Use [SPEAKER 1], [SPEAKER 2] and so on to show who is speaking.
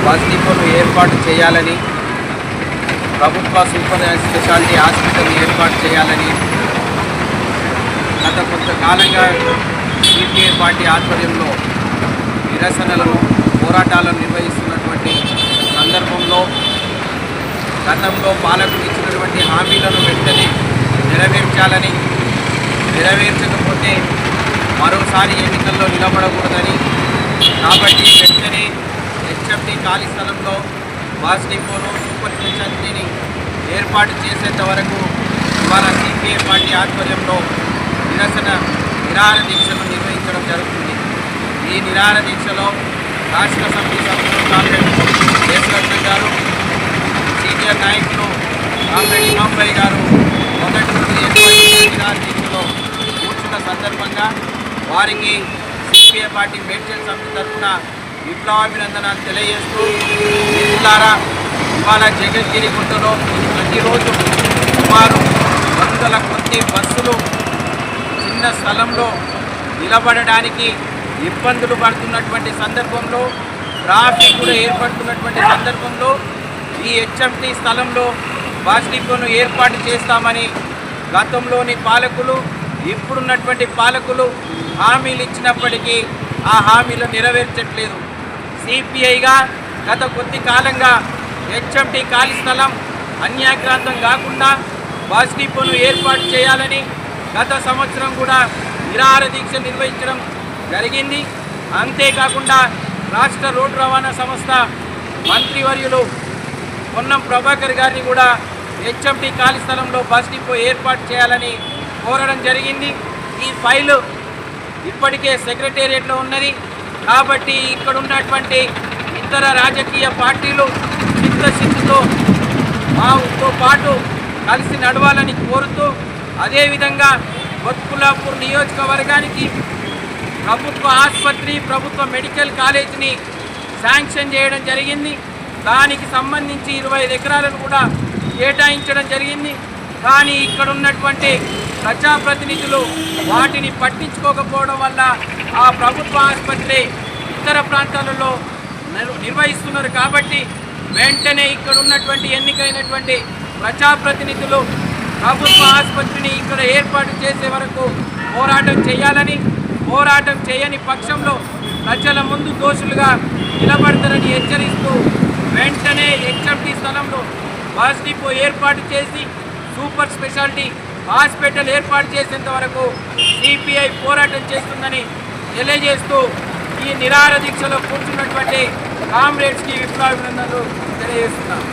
[SPEAKER 1] Bus డిపోను ఏర్పాటు చేయాలని, ప్రభుత్వ సూపర్ స్పెషాలిటీ హాస్పిటల్ ఏర్పాటు చేయాలని గత కొంతకాలంగా సిపిఐ పార్టీ ఆధ్వర్యంలో నిరసనలను, పోరాటాలను నిర్వహిస్తున్నటువంటి సందర్భంలో గతంలో పాలకులు ఇచ్చినటువంటి హామీలను వెంటనే నెరవేర్చాలని, నెరవేర్చకపోతే మరోసారి ఎన్నికల్లో నిలబడకూడదని, కాబట్టి వెంటనే హెచ్ఎండి ఖాళీ స్థలంలో బస్ డిపోను సూపర్ స్పెషాలిటీని ఏర్పాటు చేసేంత వరకు ఇవాళ సిపిఐ పార్టీ ఆధ్వర్యంలో నిరాహార దీక్షను నిర్వహించడం జరుగుతుంది. ఈ నిరాహార దీక్షలో రాష్ట్ర సమితి సభ్యులు కామ్రేడ్ దేశరత్నం గారు, సీనియర్ నాయకులు కామ్రేడ్ ఇమాంబాయి గారు మొదటి రోజు నిరాహార దీక్షలో కూర్చున్న సందర్భంగా వారికి సిపిఐ పార్టీ మేడ్చల్ సమితి తరఫున విప్లవాభినందనాలు తెలియజేస్తూ, మిత్రులారా, ఇవాళ జగద్గిరి గుట్టలో ప్రతిరోజు సుమారు 100 కొద్ది బస్సులు చిన్న స్థలంలో నిలబడడానికి ఇబ్బందులు పడుతున్నటువంటి సందర్భంలో, ట్రాఫిక్ కూడా ఏర్పడుతున్నటువంటి సందర్భంలో ఈ హెచ్ఎంటీ స్థలంలో బస్ డిపోను ఏర్పాటు చేస్తామని గతంలోని పాలకులు, ఇప్పుడున్నటువంటి పాలకులు హామీలు ఇచ్చినప్పటికీ ఆ హామీలు నెరవేర్చట్లేదు. సిపిఐగా గత కొద్ది కాలంగా హెచ్ఎంటీ ఖాళీ స్థలం అన్యాక్రాంతం కాకుండా బస్ డిపోను ఏర్పాటు చేయాలని గత సంవత్సరం కూడా నిరాహార దీక్ష నిర్వహించడం జరిగింది. అంతేకాకుండా రాష్ట్ర రోడ్డు రవాణా సంస్థ మంత్రివర్యులు పొన్నం ప్రభాకర్ గారిని కూడా హెచ్ఎంటీ ఖాళీ స్థలంలో బస్ డిపో ఏర్పాటు చేయాలని కోరడం జరిగింది. ఈ ఫైలు ఇప్పటికే సెక్రటేరియట్లో ఉన్నది. కాబట్టి ఇక్కడ ఉన్నటువంటి ఇతర రాజకీయ పార్టీలు చిత్తశుద్ధితో మాతో పాటు కలిసి నడవాలని కోరుతూ, అదేవిధంగా బత్కులాపూర్ నియోజకవర్గానికి ప్రభుత్వ ఆసుపత్రి, ప్రభుత్వ మెడికల్ కాలేజీని శాంక్షన్ చేయడం జరిగింది. దానికి సంబంధించి 25 ఎకరాలను కూడా కేటాయించడం జరిగింది. కానీ ఇక్కడ ఉన్నటువంటి ప్రజాప్రతినిధులు వాటిని పట్టించుకోకపోవడం వల్ల ఆ ప్రభుత్వ ఆసుపత్రి ఇతర ప్రాంతాలలో నిర్వహిస్తున్నారు. కాబట్టి వెంటనే ఇక్కడ ఉన్నటువంటి ఎన్నికైనటువంటి ప్రజాప్రతినిధులు ప్రభుత్వ ఆసుపత్రిని ఇక్కడ ఏర్పాటు చేసే వరకు పోరాటం చేయాలని, పోరాటం చేయని పక్షంలో ప్రజల ముందు దోషులుగా నిలబడతారని హెచ్చరిస్తూ, వెంటనే హెచ్ఎంటీ స్థలంలో బస్ డిపో ఏర్పాటు చేసి సూపర్ స్పెషాలిటీ హాస్పిటల్ ఏర్పాటు చేసేంత వరకు సిపిఐ పోరాటం చేస్తుందని తెలియజేస్తూ, ఈ నిరాహార దీక్షలో కూర్చున్నటువంటి కామ్రేడ్స్కి విప్లవాభినందనలు తెలియజేస్తున్నాం.